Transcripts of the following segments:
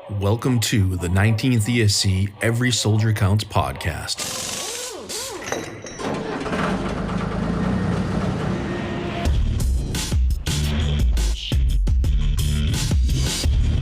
Welcome to the 19th ESC Every Soldier Counts podcast.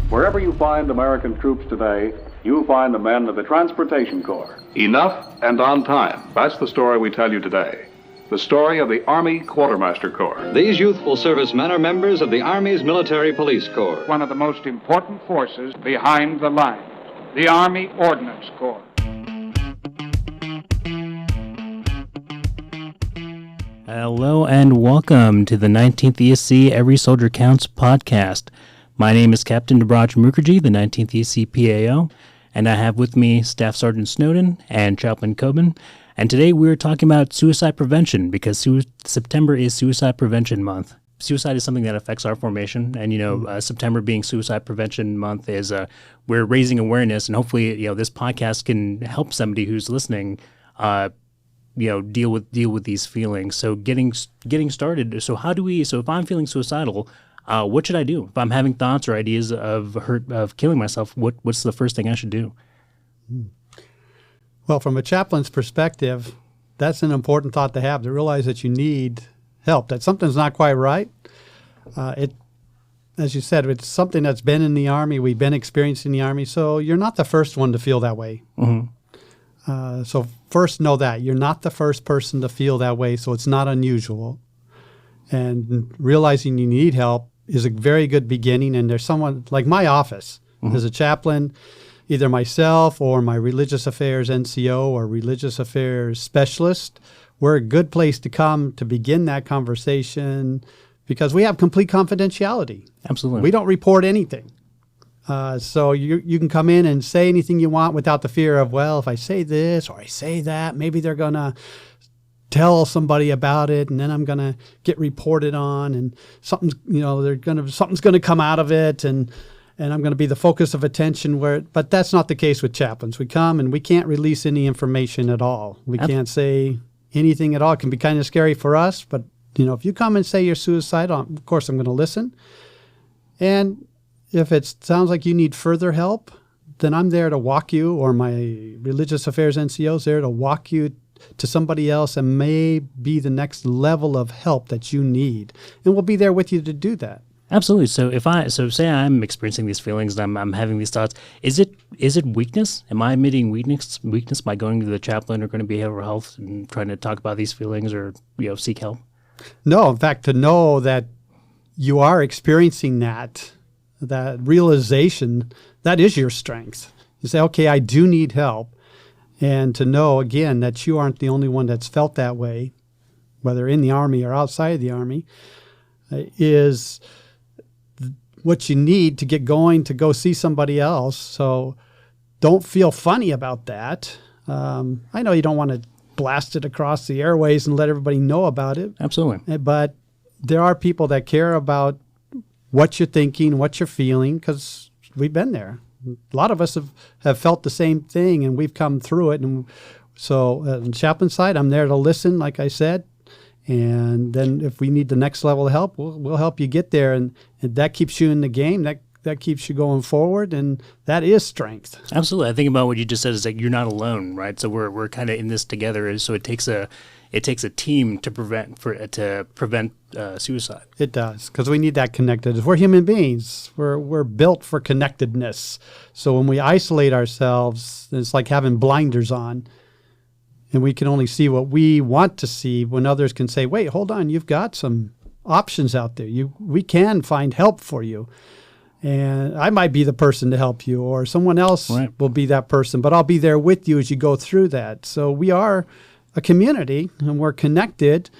Wherever you find American troops today, you find the men of the Transportation Corps. Enough and on time. That's the story we tell you today. The story of the Army Quartermaster Corps. These youthful servicemen are members of the Army's Military Police Corps. One of the most important forces behind the lines, the Army Ordnance Corps. Hello and welcome to the 19th ESC Every Soldier Counts podcast. My name is Captain Debraj Mukherjee, the 19th ESC PAO, and I have with me Staff Sergeant Snowden and Chaplain Cobban. And today we're talking about suicide prevention because September is Suicide Prevention Month. Suicide is something that affects our formation, and September being Suicide Prevention Month is we're raising awareness, and hopefully this podcast can help somebody who's listening deal with these feelings. So getting started. So if I'm feeling suicidal, what should I do? If I'm having thoughts or ideas of killing myself, what's the first thing I should do? Well, from a chaplain's perspective, that's an important thought to have, to realize that you need help, that something's not quite right. As you said, it's something that's been in the Army. We've been experiencing the Army, so you're not the first one to feel that way. Mm-hmm. So first know that. You're not the first person to feel that way, so it's not unusual. And realizing you need help is a very good beginning, and there's someone like my office. Mm-hmm. As a chaplain, either myself or my religious affairs NCO or religious affairs specialist, we're a good place to come to begin that conversation because we have complete confidentiality. Absolutely. We don't report anything. So you can come in and say anything you want without the fear of, well, if I say this or I say that, maybe they're going to tell somebody about it, and then I'm going to get reported on, and something's going to come out of it, and I'm going to be the focus of attention. But that's not the case with chaplains. We come and we can't release any information at all. We can't say anything at all. It can be kind of scary for us, but if you come and say you're suicidal, of course I'm going to listen. And if it sounds like you need further help, then I'm there to walk you, or my religious affairs NCO is there to walk you to somebody else and may be the next level of help that you need. And we'll be there with you to do that. Absolutely. So say I'm experiencing these feelings and I'm having these thoughts. Is it weakness? Am I admitting weakness by going to the chaplain or going to behavioral health and trying to talk about these feelings or seek help? No. In fact, to know that you are experiencing that realization, that is your strength. You say, okay, I do need help. And to know, again, that you aren't the only one that's felt that way, whether in the Army or outside of the Army, is what you need to get going to go see somebody else. So don't feel funny about that. I know you don't want to blast it across the airways and let everybody know about it. Absolutely. But there are people that care about what you're thinking, what you're feeling, because we've been there. A lot of us have felt the same thing, and we've come through it. And so on the chaplain side, I'm there to listen, like I said. And then if we need the next level of help, we'll help you get there. And that keeps you in the game. That keeps you going forward, and that is strength. Absolutely. I think about what you just said is like you're not alone, right? So we're kind of in this together. So it takes a team to prevent suicide. It does, because we need that connected. We're human beings. We're built for connectedness. So when we isolate ourselves, it's like having blinders on. And we can only see what we want to see when others can say, wait, hold on, you've got some options out there. We can find help for you. And I might be the person to help you, or someone else will be that person, but I'll be there with you as you go through that. So we are a community, and we're connected,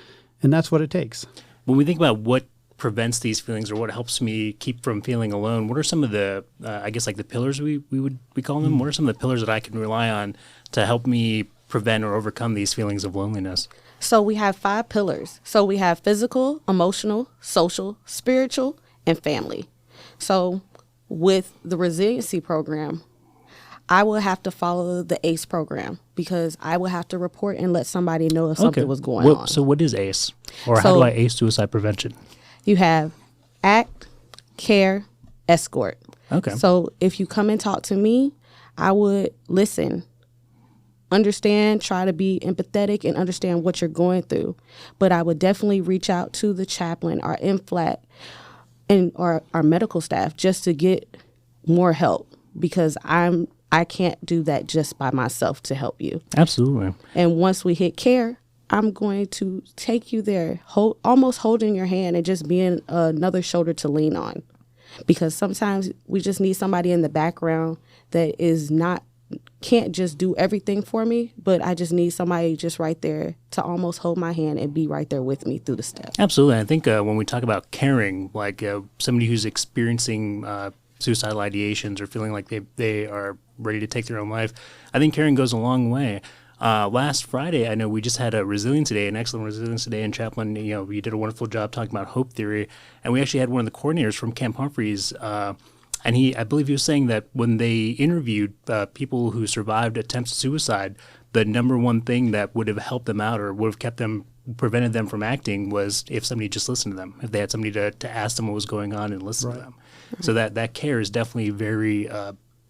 and that's what it takes. When we think about what prevents these feelings or what helps me keep from feeling alone, what are some of the, like the pillars we call them? What are some of the pillars that I can rely on to help me prevent or overcome these feelings of loneliness? So we have 5 pillars. So we have physical, emotional, social, spiritual, and family. So with the Resiliency program, I will have to follow the ACE program because I will have to report and let somebody know if something was going on. So what is ACE? Or how do I ACE suicide prevention? You have ACT, CARE, ESCORT. Okay. So if you come and talk to me, I would listen, understand, try to be empathetic and understand what you're going through. But I would definitely reach out to the chaplain, our MFLAT, and our medical staff just to get more help, because I can't do that just by myself to help you. Absolutely. And once we hit care, I'm going to take you there, almost holding your hand and just being another shoulder to lean on. Because sometimes we just need somebody in the background that can't just do everything for me, but I just need somebody just right there to almost hold my hand and be right there with me through the steps. Absolutely. I think when we talk about caring, like somebody who's experiencing suicidal ideations or feeling like they are ready to take their own life, I think caring goes a long way. Last Friday, I know we just had a Resiliency Day, an excellent Resiliency Day in Chaplain. You did a wonderful job talking about hope theory, and we actually had one of the coordinators from Camp Humphreys, and I believe he was saying that when they interviewed people who survived attempts at suicide, the number one thing that would have helped them out or would have prevented them from acting was if somebody just listened to them, if they had somebody to ask them what was going on and listen to them. So that care is definitely very,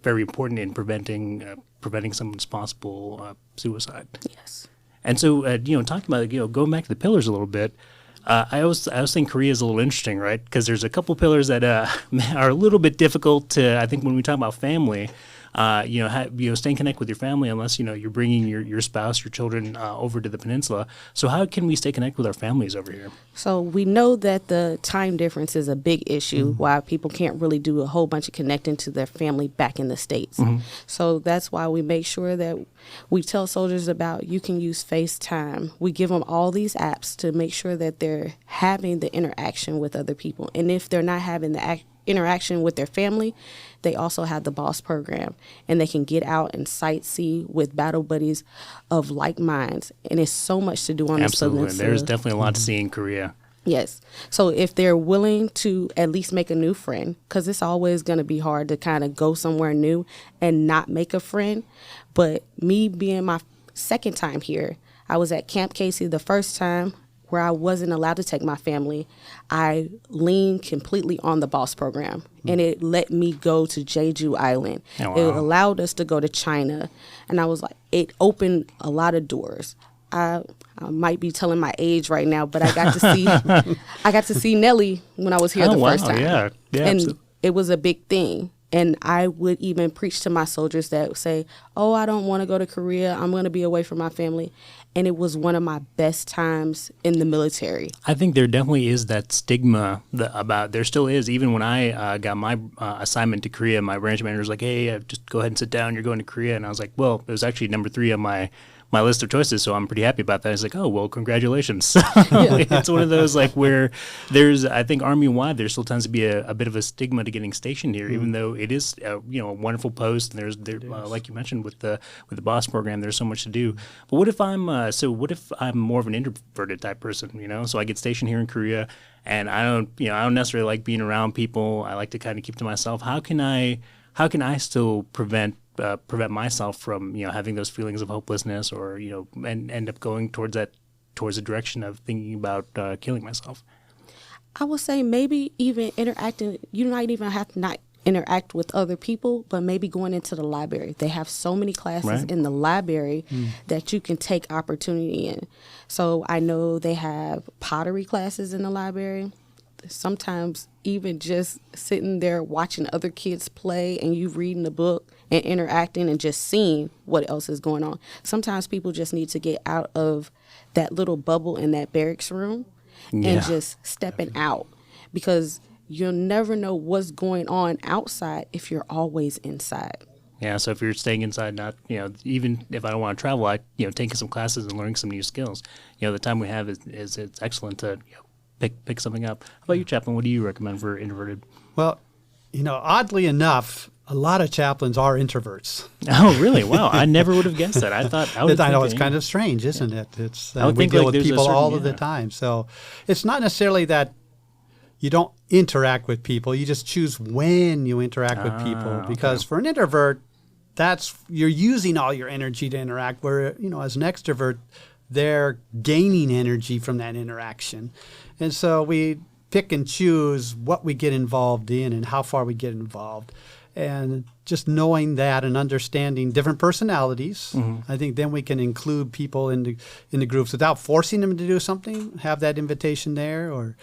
very important in preventing someone's possible suicide. Yes. And so, talking about going back to the pillars a little bit, I always think Korea is a little interesting, right? Because there's a couple pillars that are a little bit difficult to. I think when we talk about family, staying connected with your family, unless you're bringing your spouse, your children over to the peninsula. So how can we stay connected with our families over here? So we know that the time difference is a big issue, why people can't really do a whole bunch of connecting to their family back in the States. So that's why we make sure that we tell soldiers about you can use FaceTime. We give them all these apps to make sure that they're having the interaction with other people. And if they're not having the interaction with their family, they also have the BOSS program, and they can get out and sightsee with battle buddies of like minds. And it's so much to do on this peninsula. Absolutely. There's definitely a lot to see in Korea. Yes. So if they're willing to at least make a new friend, because it's always going to be hard to kind of go somewhere new and not make a friend. But me being my second time here, I was at Camp Casey the first time where I wasn't allowed to take my family. I leaned completely on the BOSS program, and it let me go to Jeju Island. Oh, wow. It allowed us to go to China, and I was like, it opened a lot of doors. I might be telling my age right now, but I got to see Nelly when I was here the first time. Yeah, and absolutely. It was a big thing. And I would even preach to my soldiers that say, oh, I don't want to go to Korea. I'm going to be away from my family. And it was one of my best times in the military. I think there definitely is that stigma there still is. Even when I got my assignment to Korea, my branch manager was like, hey, just go ahead and sit down. You're going to Korea. And I was like, well, it was actually number 3 on my list of choices, so I'm pretty happy about that. It's like, oh, well, congratulations. It's one of those where I think Army-wide, there still tends to be a bit of a stigma to getting stationed here, even though it is a wonderful post, and like you mentioned with the BOSS program, there's so much to do. But what if I'm more of an introverted type person, so I get stationed here in Korea, and I don't necessarily like being around people. I like to kind of keep to myself. How can I still prevent myself from having those feelings of hopelessness, or and end up going towards the direction of thinking about killing myself? I would say maybe even interacting. You might even have to not interact with other people, but maybe going into the library. They have so many classes in the library that you can take opportunity in. So I know they have pottery classes in the library. Sometimes even just sitting there watching other kids play and you reading the book and interacting and just seeing what else is going on. Sometimes people just need to get out of that little bubble in that barracks room and just stepping out, because you'll never know what's going on outside if you're always inside. Yeah, so if you're staying inside, not, even if I don't want to travel, taking some classes and learning some new skills, the time we have is it's excellent to pick something up. How about you, Chaplain? What do you recommend for introverted? Well, oddly enough, a lot of chaplains are introverts. Oh, really? Wow. I never would have guessed that. I know it's kind of strange, isn't it? It's I would we think deal like with there's a people all certain- of the time. So it's not necessarily that you don't interact with people. You just choose when you interact with people. Because for an introvert, you're using all your energy to interact, where, as an extrovert, they're gaining energy from that interaction. And so we pick and choose what we get involved in and how far we get involved. And just knowing that and understanding different personalities, I think then we can include people in the groups without forcing them to do something, have that invitation there, or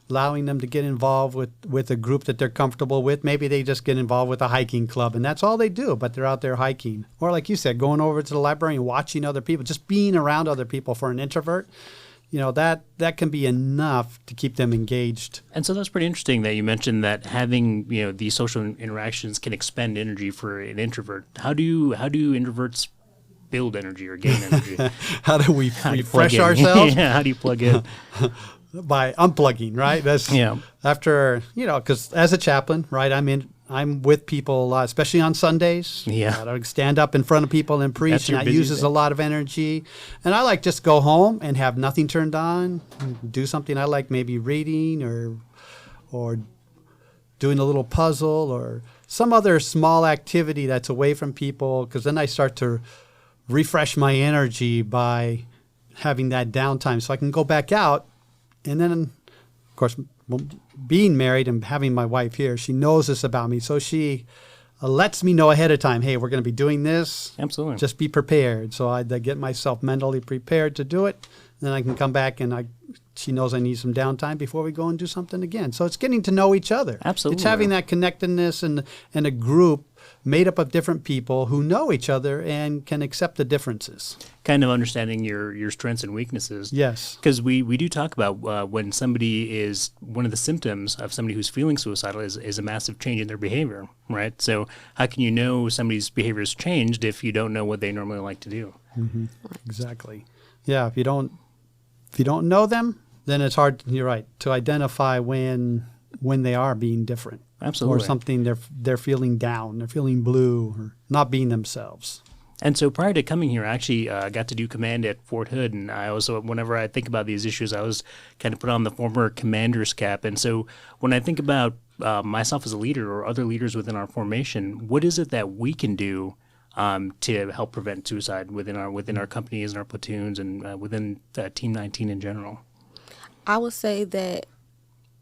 allowing them to get involved with a group that they're comfortable with. Maybe they just get involved with a hiking club, and that's all they do, but they're out there hiking. Or like you said, going over to the library and watching other people, just being around other people for an introvert. That can be enough to keep them engaged. And so that's pretty interesting that you mentioned that having these social interactions can expend energy for an introvert. How do introverts build energy or gain energy? How do we refresh ourselves? Yeah, how do you plug in? By unplugging, right? That's after because as a chaplain, right? I'm with people a lot, especially on Sundays. Yeah. I stand up in front of people and preach, and that uses a lot of energy. And I like just go home and have nothing turned on, do something I like, maybe reading or doing a little puzzle or some other small activity that's away from people, because then I start to refresh my energy by having that downtime so I can go back out. And then, of course, being married and having my wife here, she knows this about me. So she lets me know ahead of time, hey, we're going to be doing this. Absolutely. Just be prepared. So I get myself mentally prepared to do it. Then I can come back and she knows I need some downtime before we go and do something again. So it's getting to know each other. Absolutely. It's having that connectedness and a group made up of different people who know each other and can accept the differences. Kind of understanding your strengths and weaknesses. Yes. Because we do talk about when somebody is, one of the symptoms of somebody who's feeling suicidal is a massive change in their behavior, right? So how can you know somebody's behavior has changed if you don't know what they normally like to do? Mm-hmm. Exactly. Yeah, if you don't know them, then it's hard, you're right, to identify when they are being different. Absolutely. Or something they're feeling down, they're feeling blue, or not being themselves. And so prior to coming here, I actually got to do command at Fort Hood. And I also, whenever I think about these issues, I was kind of put on the former commander's cap. And so when I think about myself as a leader or other leaders within our formation, what is it that we can do to help prevent suicide within our companies and our platoons and within Team 19 in general? I would say that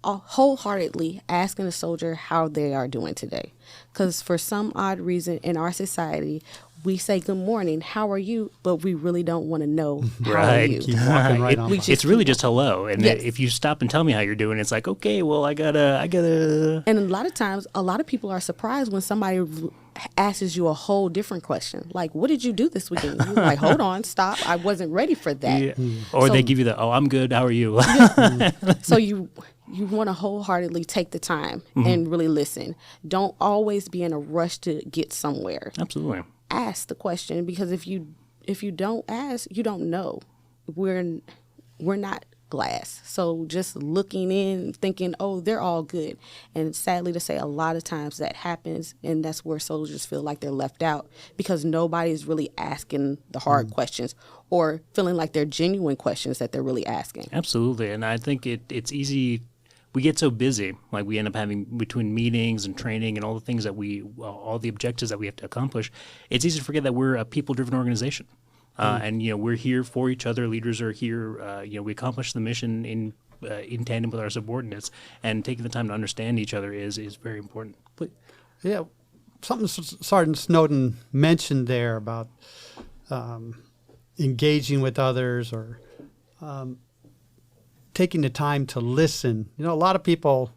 wholeheartedly asking a soldier how they are doing today. Because for some odd reason in our society, we say good morning, how are you? But we really don't want to know how are you. Keep walking right on. It's really just hello. And Yes. if you stop and tell me how you're doing, it's like, okay, well, I gotta. And a lot of times, a lot of people are surprised when somebody asks you a whole different question. Like, what did you do this weekend? You're like, hold on, stop. I wasn't ready for that. Yeah. Or they give you the, I'm good, how are you? So you want to wholeheartedly take the time and really listen. Don't always be in a rush to get somewhere. Absolutely. Ask the question, because if you don't ask, you don't know. We're not glass. So just looking in, thinking, oh, they're all good. And sadly to say, a lot of times that happens, and that's where soldiers feel like they're left out, because nobody's really asking the hard questions or feeling like they're genuine questions that they're really asking. Absolutely. And I think it's easy. We get so busy, like we end up having between meetings and training and all the things that all the objectives that we have to accomplish. It's easy to forget that we're a people-driven organization. And we're here for each other. Leaders are here. We accomplish the mission in tandem with our subordinates, and taking the time to understand each other is very important. Yeah, something Sergeant Snowden mentioned there about engaging with others or taking the time to listen. A lot of people,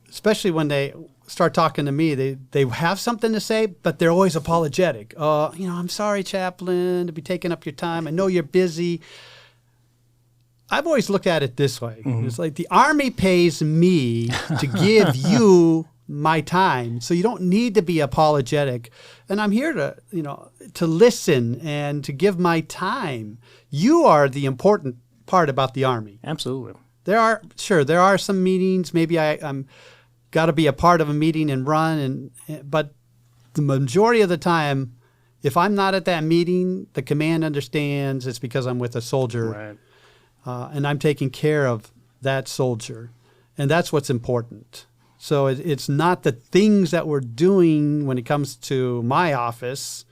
especially when they start talking to me, they have something to say, but they're always apologetic. I'm sorry, Chaplain, to be taking up your time. I know you're busy. I've always looked at it this way. Mm-hmm. It's like the Army pays me to give you my time, so you don't need to be apologetic. And I'm here to listen and to give my time. You are the important part about the Army. Absolutely. There are some meetings. Maybe I'm got to be a part of a meeting and run, but the majority of the time, if I'm not at that meeting, the command understands it's because I'm with a soldier, right. And I'm taking care of that soldier, and that's what's important. So it's not the things that we're doing when it comes to my office,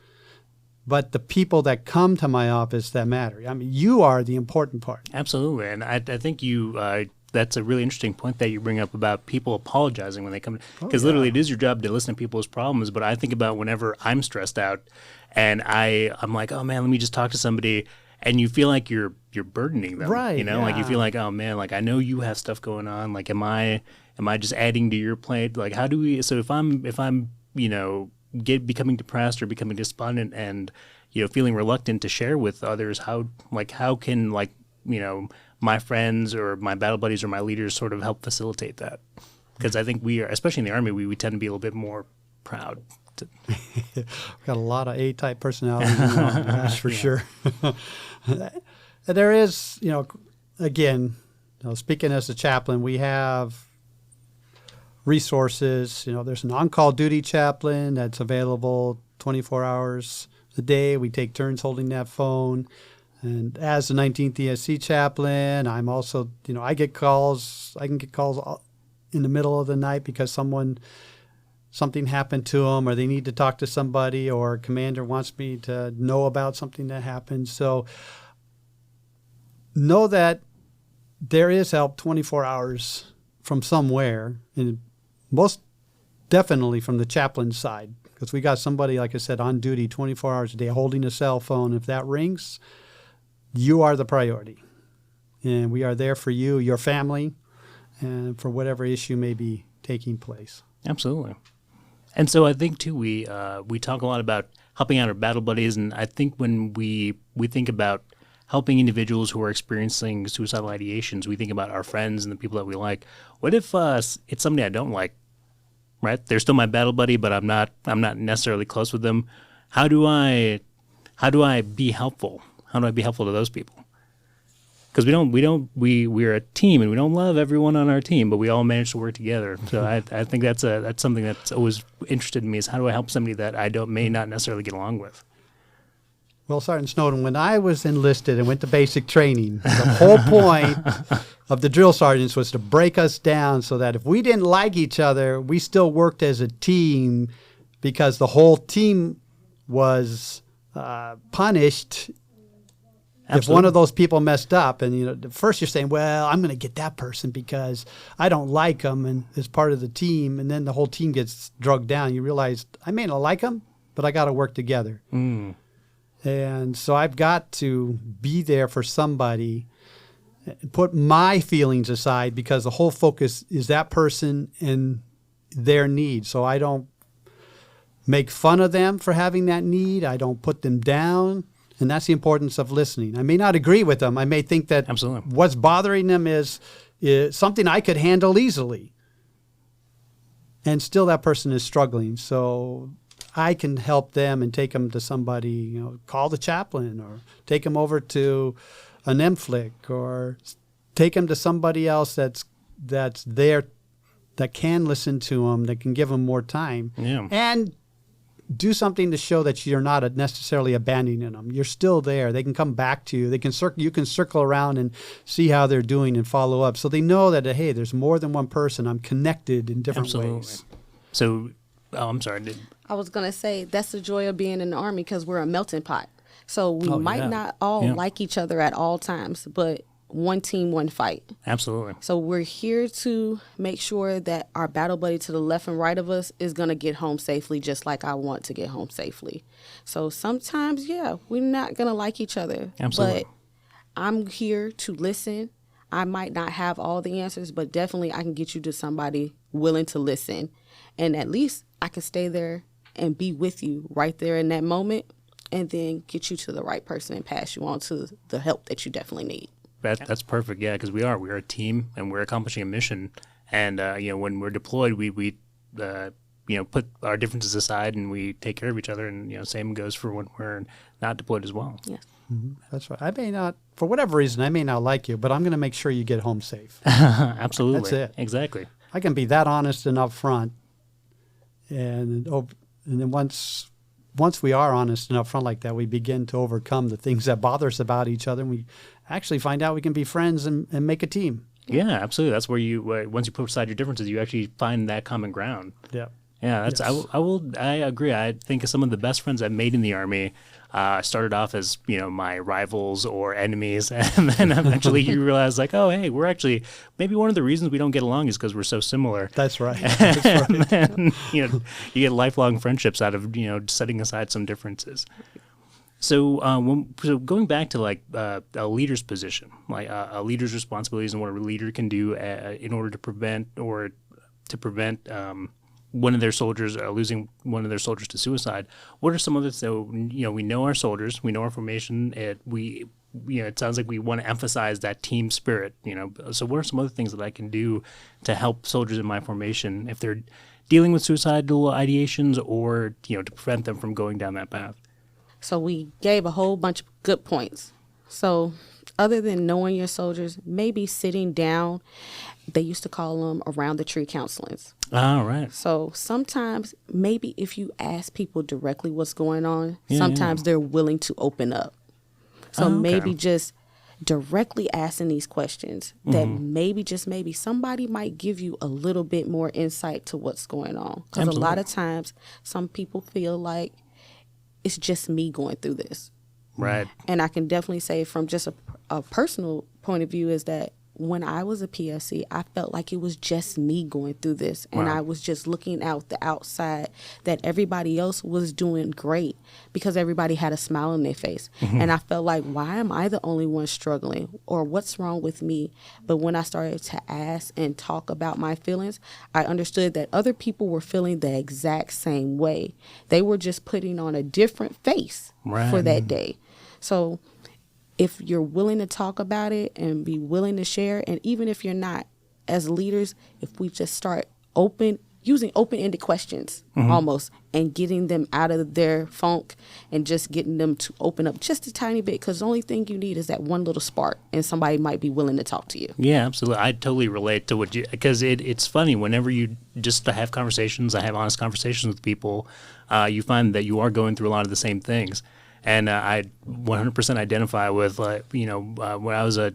but the people that come to my office that matter. I mean, you are the important part. Absolutely. And I think you that's a really interesting point that you bring up about people apologizing when they come, because literally it is your job to listen to people's problems. But I think about whenever I'm stressed out, and I'm like, oh man, let me just talk to somebody, and you feel like you're burdening them, right? You know, like you feel like, oh man, like I know you have stuff going on. Like, am I just adding to your plate? Like, how do we? So if I'm becoming depressed or becoming despondent, and feeling reluctant to share with others, how can my friends or my battle buddies or my leaders sort of help facilitate that? Because I think we are, especially in the Army, we tend to be a little bit more proud. We've got a lot of A-type personalities in the Army, that's for sure. There is, again, speaking as a chaplain, we have resources. There's an on-call duty chaplain that's available 24 hours a day. We take turns holding that phone. And as the 19th ESC chaplain, I'm also, I get calls. I can get calls in the middle of the night because something happened to them, or they need to talk to somebody, or a commander wants me to know about something that happened. So know that there is help 24 hours from somewhere, and most definitely from the chaplain side, because we got somebody, like I said, on duty 24 hours a day holding a cell phone. If that rings, you are the priority, and we are there for you, your family, and for whatever issue may be taking place. Absolutely. And so I think too, we talk a lot about helping out our battle buddies, and I think when we think about helping individuals who are experiencing suicidal ideations, we think about our friends and the people that we like. What if it's somebody I don't like? Right? They're still my battle buddy, but I'm not necessarily close with them. How do I be helpful? How do I be helpful to those people? Because we're a team, and we don't love everyone on our team, but we all manage to work together. So I think that's something that's always interested in me, is how do I help somebody that I may not necessarily get along with? Well, Sergeant Snowden, when I was enlisted and went to basic training, the whole point of the drill sergeants was to break us down so that if we didn't like each other, we still worked as a team, because the whole team was punished. Absolutely. If one of those people messed up, and at first you're saying, well, I'm going to get that person because I don't like them and as part of the team, and then the whole team gets drugged down. You realize I may not like them, but I got to work together. Mm. And so I've got to be there for somebody, put my feelings aside, because the whole focus is that person and their need. So I don't make fun of them for having that need. I don't put them down. And that's the importance of listening. I may not agree with them. I may think that Absolutely. What's bothering them is something I could handle easily. And still that person is struggling. So I can help them and take them to somebody, call the chaplain, or take them over to an MFLIC, or take them to somebody else that's there, that can listen to them, that can give them more time. Yeah. And do something to show that you're not necessarily abandoning them. You're still there. They can come back to you. You can circle around and see how they're doing and follow up. So they know that, hey, there's more than one person. I'm connected in different ways. So, I'm sorry. I was going to say, that's the joy of being in the Army, because we're a melting pot. So we might not all like each other at all times, but one team, one fight. Absolutely. So we're here to make sure that our battle buddy to the left and right of us is going to get home safely, just like I want to get home safely. So sometimes, we're not going to like each other. Absolutely. But I'm here to listen. I might not have all the answers, but definitely I can get you to somebody willing to listen. And at least I can stay there and be with you right there in that moment, and then get you to the right person and pass you on to the help that you definitely need. That's perfect, yeah, because we're a team, and we're accomplishing a mission. And when we're deployed, we put our differences aside, and we take care of each other. And same goes for when we're not deployed as well. Yes, that's right. I may not, for whatever reason, I may not like you, but I'm going to make sure you get home safe. Absolutely, that's it. Exactly. I can be that honest and upfront, and then once we are honest and upfront like that, we begin to overcome the things that bother us about each other, and we actually find out we can be friends and make a team. Yeah, absolutely. That's where once you put aside your differences, you actually find that common ground. Yeah. Yeah, that's Yes. I agree. I think some of the best friends I've made in the Army started off as, my rivals or enemies, and then eventually you realize like, oh, hey, we're actually, maybe one of the reasons we don't get along is because we're so similar. That's right. That's right. And then, you get lifelong friendships out of, setting aside some differences. So, so going back to like a leader's position, like a leader's responsibilities and what a leader can do in order to prevent one of their soldiers losing one of their soldiers to suicide. What are some other? So we know our soldiers, we know our formation. It sounds like we want to emphasize that team spirit. So what are some other things that I can do to help soldiers in my formation if they're dealing with suicidal ideations, or to prevent them from going down that path? So we gave a whole bunch of good points. So other than knowing your soldiers, maybe sitting down, they used to call them around the tree counselings. Oh, right. So sometimes maybe if you ask people directly what's going on, sometimes they're willing to open up. So maybe just directly asking these questions that maybe, just maybe, somebody might give you a little bit more insight to what's going on. Because a lot of times some people feel like it's just me going through this. Right. And I can definitely say from just a personal point of view is that when I was a PSC, I felt like it was just me going through this. And I was just looking out the outside that everybody else was doing great because everybody had a smile on their face. And I felt like, why am I the only one struggling? Or what's wrong with me? But when I started to ask and talk about my feelings, I understood that other people were feeling the exact same way. They were just putting on a different face for that day. So if you're willing to talk about it and be willing to share, and even if you're not, as leaders, if we just start using open-ended questions almost, and getting them out of their funk and just getting them to open up just a tiny bit, because the only thing you need is that one little spark, and somebody might be willing to talk to you. Yeah, absolutely. I totally relate to what you, because it's funny, whenever you just have conversations, I have honest conversations with people, you find that you are going through a lot of the same things. And I 100% identify with, when I was a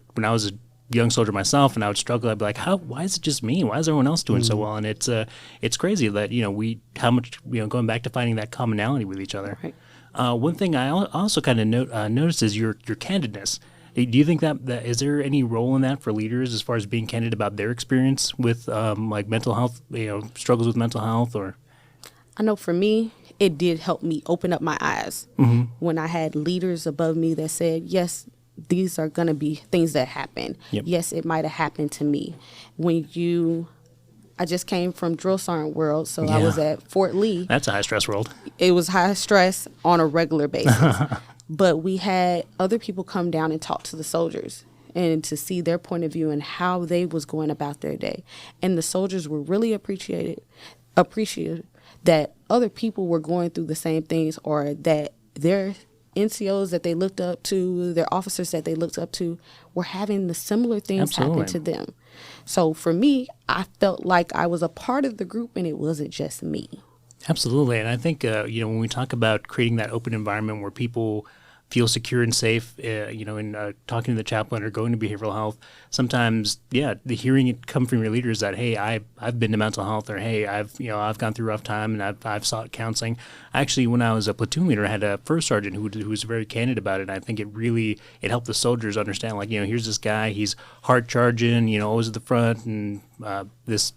young soldier myself, and I would struggle. I'd be like, why is it just me? Why is everyone else doing so well? And it's crazy that how much going back to finding that commonality with each other. Right. One thing I also kind of noticed is your candidness. Do you think that is there any role in that for leaders as far as being candid about their experience with like mental health, struggles with mental health? Or I know for me, it did help me open up my eyes when I had leaders above me that said, yes, these are going to be things that happen. Yep. Yes, it might have happened to me. I just came from drill sergeant world, so I was at Fort Lee. That's a high stress world. It was high stress on a regular basis. But we had other people come down and talk to the soldiers and to see their point of view and how they was going about their day. And the soldiers were really appreciative that other people were going through the same things, or that their NCOs that they looked up to, their officers that they looked up to, were having the similar things happen to them. So for me, I felt like I was a part of the group and it wasn't just me. Absolutely. And I think, when we talk about creating that open environment where people feel secure and safe, in talking to the chaplain or going to behavioral health, sometimes, the hearing it come from your leaders that, hey, I've been to mental health, or hey, I've gone through a rough time and I've sought counseling. Actually, when I was a platoon leader, I had a first sergeant who was very candid about it. And I think it helped the soldiers understand, like, here's this guy, he's hard charging, always at the front, and this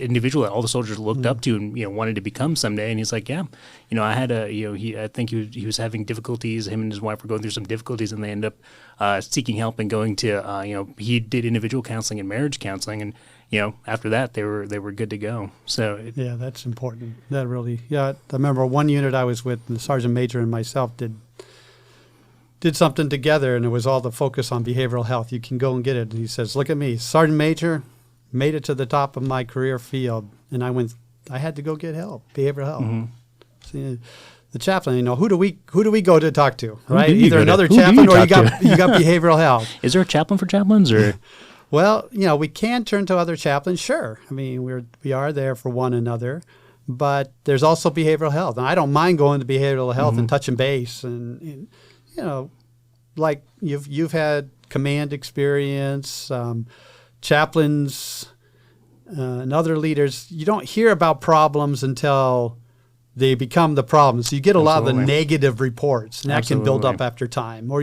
individual that all the soldiers looked up to and wanted to become someday. And he's like, I had I think he was having difficulties. Him and his wife were going through some difficulties, and they end up seeking help and going to he did individual counseling and marriage counseling, and after that they were good to go. So that's important. That really I remember one unit I was with, the sergeant major and myself did something together, and it was all the focus on behavioral health. You can go and get it. And he says, look at me, sergeant major, made it to the top of my career field, and I had to go get help, behavioral help. See, the chaplain, who do we go to talk to, right? Either another chaplain or you got behavioral health. Is there a chaplain for chaplains, or? Well, we can turn to other chaplains, sure. I mean, we are there for one another, but there's also behavioral health, and I don't mind going to behavioral health and touching base, and like you've had command experience. Chaplains and other leaders, you don't hear about problems until they become the problem. So you get a lot of the negative reports, and that can build up after time. Or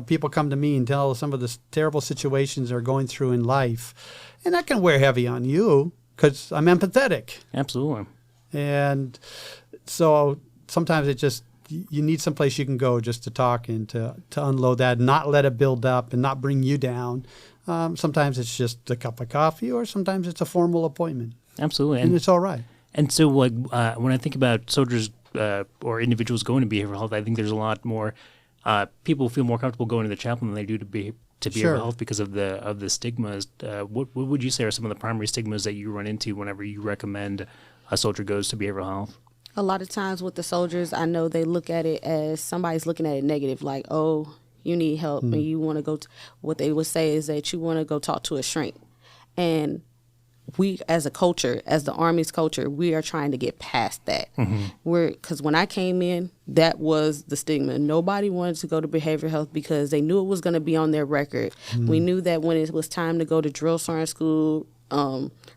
people come to me and tell some of the terrible situations they're going through in life, and that can wear heavy on you because I'm empathetic. Absolutely. And so sometimes you need someplace you can go just to talk and to unload that, and not let it build up and not bring you down. Sometimes it's just a cup of coffee, or sometimes it's a formal appointment. Absolutely. And it's all right. And so when I think about soldiers or individuals going to behavioral health, I think there's a lot more people feel more comfortable going to the chaplain than they do to behavioral health because of the stigmas. What would you say are some of the primary stigmas that you run into whenever you recommend a soldier goes to behavioral health? A lot of times with the soldiers, I know they look at it as somebody's looking at it negative, like, oh, you need help and you want to go what they would say is that you want to go talk to a shrink. And we as a culture, as the Army's culture, we are trying to get past that. Because when I came in, that was the stigma. Nobody wanted to go to behavioral health because they knew it was going to be on their record. We knew that when it was time to go to drill sergeant school,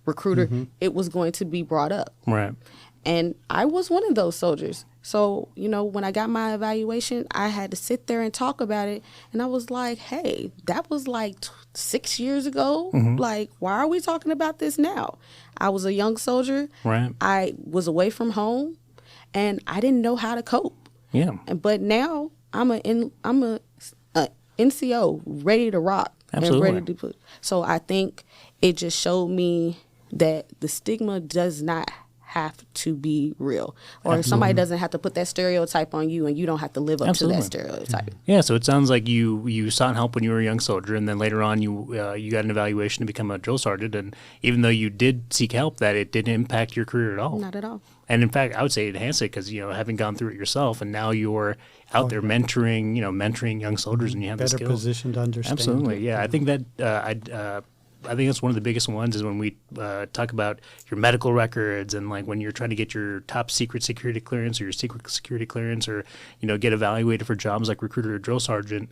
recruiter, it was going to be brought up. Right. And I was one of those soldiers. So, when I got my evaluation, I had to sit there and talk about it. And I was like, hey, that was like 6 years ago. Like, why are we talking about this now? I was a young soldier. Right. I was away from home, and I didn't know how to cope. Yeah. But now I'm a NCO, ready to rock. Absolutely. And ready to put. So I think it just showed me that the stigma does not have to be real, or somebody doesn't have to put that stereotype on you, and you don't have to live up to that stereotype. Yeah, so it sounds like you sought help when you were a young soldier, and then later on you got an evaluation to become a drill sergeant, and even though you did seek help, that it didn't impact your career at all. Not at all. And in fact, I would say it enhanced it because having gone through it yourself, and now you're out there mentoring young soldiers, and you have the skills. Better positioned to understand. Absolutely, yeah. I think that I think that's one of the biggest ones is when we talk about your medical records and like when you're trying to get your top secret security clearance or your secret security clearance or, get evaluated for jobs like recruiter or drill sergeant.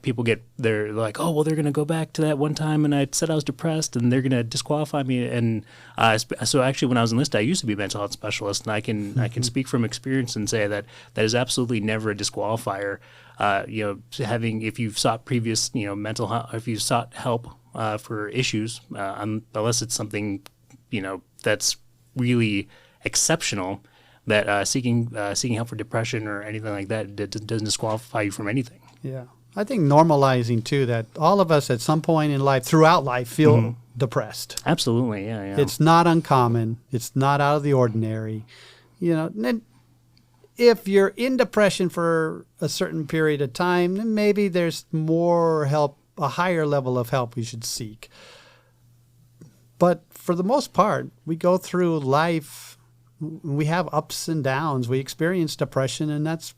People they're like, oh, well, they're going to go back to that one time and I said I was depressed and they're going to disqualify me. And so actually when I was enlisted, I used to be a mental health specialist, and I can speak from experience and say that is absolutely never a disqualifier. If you've sought previous, mental health, if you've sought help for issues, unless it's something, that's really exceptional, that seeking help for depression or anything like that doesn't disqualify you from anything. Yeah. I think normalizing, too, that all of us at some point in life, throughout life, feel depressed. Absolutely, yeah. It's not uncommon. It's not out of the ordinary. And if you're in depression for a certain period of time, then maybe there's more help, a higher level of help we should seek. But for the most part, we go through life, we have ups and downs, we experience depression, and that's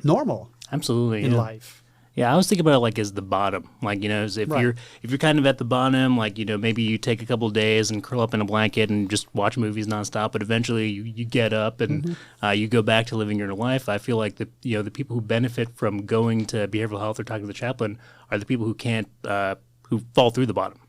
normal. Absolutely, in life. Yeah, I was thinking about it like as the bottom, like as if you're kind of at the bottom, like maybe you take a couple of days and curl up in a blanket and just watch movies nonstop, but eventually you get up and you go back to living your life. I feel like the people who benefit from going to behavioral health or talking to the chaplain are the people who can't who fall through the bottom.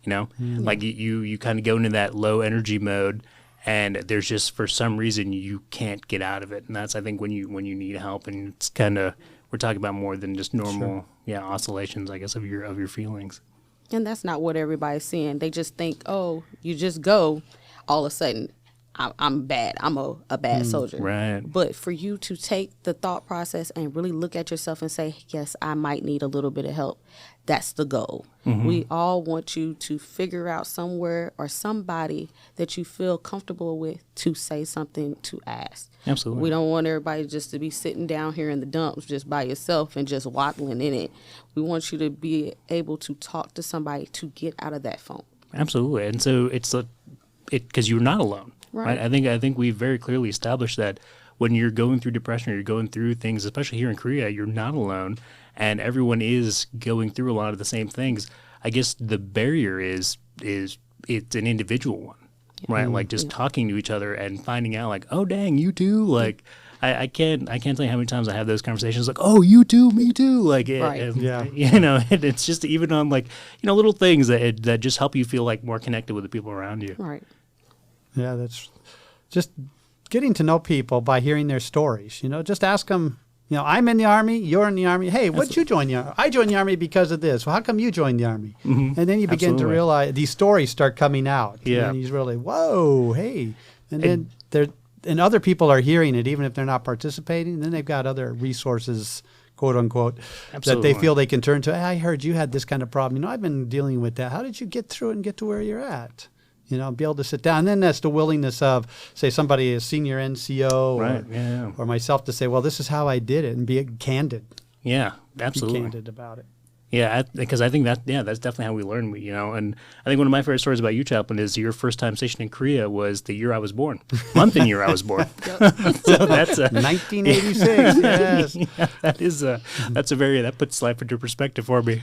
Like you kind of go into that low energy mode. And there's just for some reason you can't get out of it, and that's I think when you need help, and it's kind of we're talking about more than just normal oscillations, I guess, of your feelings. And that's not what everybody's seeing. They just think, oh, you just go, all of a sudden, I'm bad. I'm a bad soldier. Right. But for you to take the thought process and really look at yourself and say, yes, I might need a little bit of help. That's the goal. We all want you to figure out somewhere or somebody that you feel comfortable with to say something, to ask. Absolutely. We don't want everybody just to be sitting down here in the dumps just by yourself and just waddling in it. We want you to be able to talk to somebody to get out of that funk. Absolutely. And so it's because you're not alone. Right. I think we've very clearly established that when you're going through depression or you're going through things, especially here in Korea, you're not alone, and everyone is going through a lot of the same things. I guess the barrier is it's an individual one, right? Like just talking to each other and finding out like, oh, dang, you too? Like, I can't tell you how many times I have those conversations like, oh, you too, me too. Like, Right. Yeah. you know, it's just even on like, you know, little things that just help you feel like more connected with the people around you. Right. Yeah, that's just getting to know people by hearing their stories. You know, just ask them, you know, I'm in the Army, you're in the Army. Hey, what'd you join the Army? I joined the Army because of this. Well, how come you joined the Army? And then you begin to Absolutely. realize these stories start coming out. Yeah. And he's really, whoa, hey. And then other people are hearing it, even if they're not participating. Then they've got other resources, quote unquote, that Absolutely. they feel they can turn to. Hey, I heard you had this kind of problem. You know, I've been dealing with that. How did you get through it and get to where you're at? You know, be able to sit down. And then that's the willingness of, say, somebody, a senior NCO Right. Yeah. or myself to say, well, this is how I did it, and be candid. Yeah. Be Absolutely. candid about it. Yeah, because I think that's definitely how we learn, you know. And I think one of my favorite stories about you, Chaplain, is your first time stationed in Korea was the year I was born, month and year I was born. So that's 1986, yes. yeah, that puts life into perspective for me.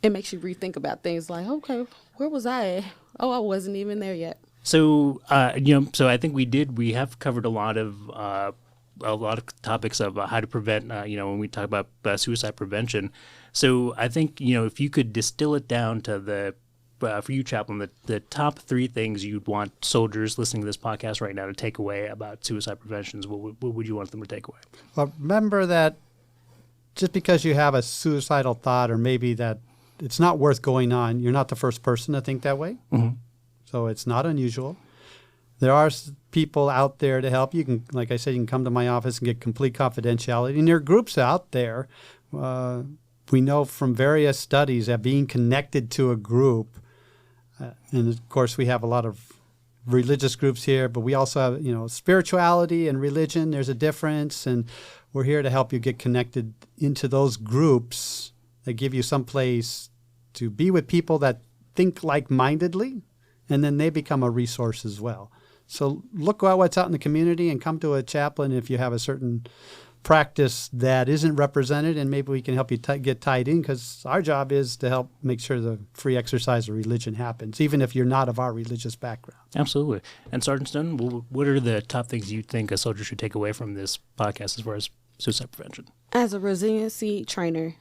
It makes you rethink about things like, okay, where was I at? Oh, I wasn't even there yet. So, you know, so I think we have covered a lot of topics of how to prevent, you know, when we talk about suicide prevention. So I think, you know, if you could distill it down to for you, Chaplain, the top 3 things you'd want soldiers listening to this podcast right now to take away about suicide prevention, what would you want them to take away? Well, remember that just because you have a suicidal thought or maybe that it's not worth going on, you're not the first person to think that way. Mm-hmm. So it's not unusual. There are people out there to help. You can, like I said, you can come to my office and get complete confidentiality. And there are groups out there. We know from various studies that being connected to a group, and of course we have a lot of religious groups here, but we also have, you know, spirituality and religion. There's a difference, and we're here to help you get connected into those groups that give you some place to be with people that think like-mindedly, and then they become a resource as well. So look at what's out in the community and come to a chaplain if you have a certain practice that isn't represented, and maybe we can help you get tied in, because our job is to help make sure the free exercise of religion happens, even if you're not of our religious background. Absolutely. And Sergeant Snowden, what are the top things you think a soldier should take away from this podcast as far as suicide prevention? As a resiliency trainer,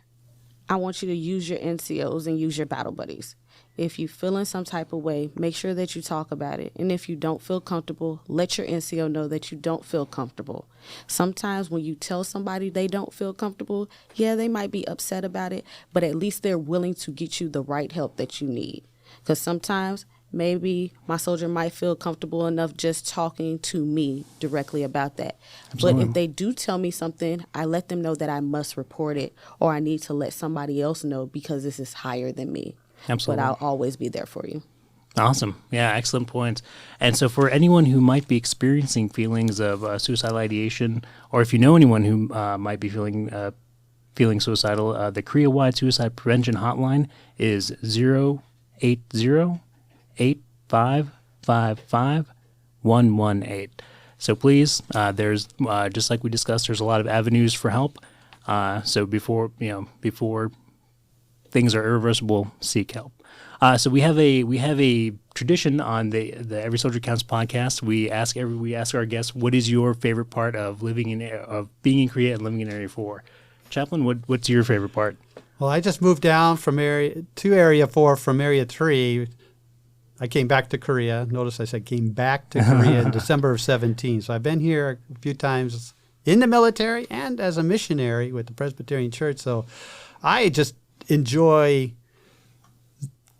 I want you to use your NCOs and use your battle buddies. If you feel in some type of way, make sure that you talk about it. And if you don't feel comfortable, let your NCO know that you don't feel comfortable. Sometimes when you tell somebody they don't feel comfortable, yeah, they might be upset about it, but at least they're willing to get you the right help that you need. Because sometimes maybe my soldier might feel comfortable enough just talking to me directly about that. Absolutely. But if they do tell me something, I let them know that I must report it, or I need to let somebody else know because this is higher than me. Absolutely. But I'll always be there for you. Awesome. Yeah, excellent points. And so for anyone who might be experiencing feelings of suicidal ideation, or if you know anyone who might be feeling suicidal, the Korea-wide suicide prevention hotline is 080-8555-118. So please, there's just like we discussed, there's a lot of avenues for help. So before things are irreversible, seek help. So we have a tradition on the Every Soldier Counts podcast. We ask our guests, what is your favorite part of being in Korea and living in Area 4? Chaplain, what's your favorite part? Well, I just moved down from Area 4 from Area 3. I came back to Korea. Notice I said came back to Korea in December of 17. So I've been here a few times in the military and as a missionary with the Presbyterian Church. So I just enjoy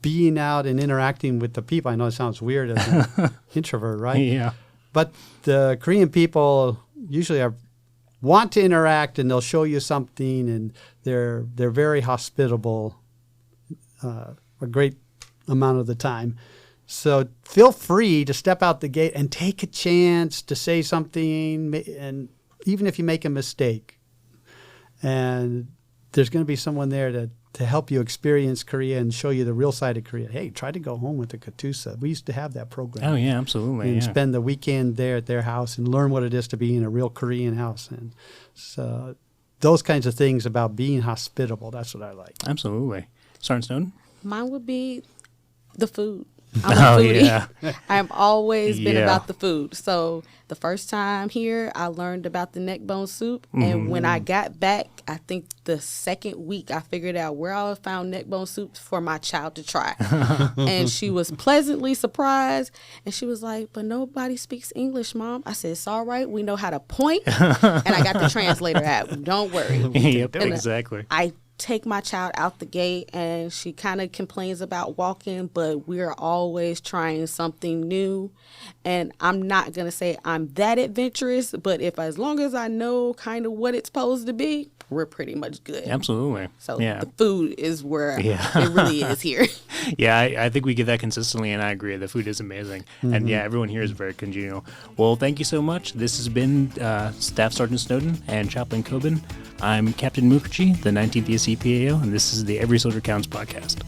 being out and interacting with the people. I know it sounds weird as an introvert, right? Yeah. But the Korean people usually want to interact, and they'll show you something, and they're very hospitable a great amount of the time. So feel free to step out the gate and take a chance to say something, and even if you make a mistake. And there's going to be someone there to help you experience Korea and show you the real side of Korea. Hey, try to go home with the Katusa. We used to have that program. Oh, yeah, absolutely. And yeah. spend the weekend there at their house and learn what it is to be in a real Korean house. And so those kinds of things about being hospitable, that's what I like. Absolutely. Sergeant Snowden? Mine would be the food. I'm a foodie. Yeah. I've always been Yeah. about the food. So the first time here, I learned about the neck bone soup. And when I got back, I think the second week, I figured out where I found neck bone soup for my child to try. And she was pleasantly surprised. And she was like, but nobody speaks English, Mom. I said, it's all right. We know how to point. And I got the translator app. Don't worry. Yep, And exactly. I take my child out the gate and she kind of complains about walking, but we're always trying something new. And I'm not going to say I'm that adventurous, but as long as I know kind of what it's supposed to be, we're pretty much good. Absolutely. So yeah. the food is where Yeah. it really is here. Yeah, I think we get that consistently, and I agree. The food is amazing. And yeah, everyone here is very congenial. Well, thank you so much. This has been Staff Sergeant Snowden and Chaplain Cobban. I'm Captain Mukherjee, the 19th ESC PAO, and this is the Every Soldier Counts podcast.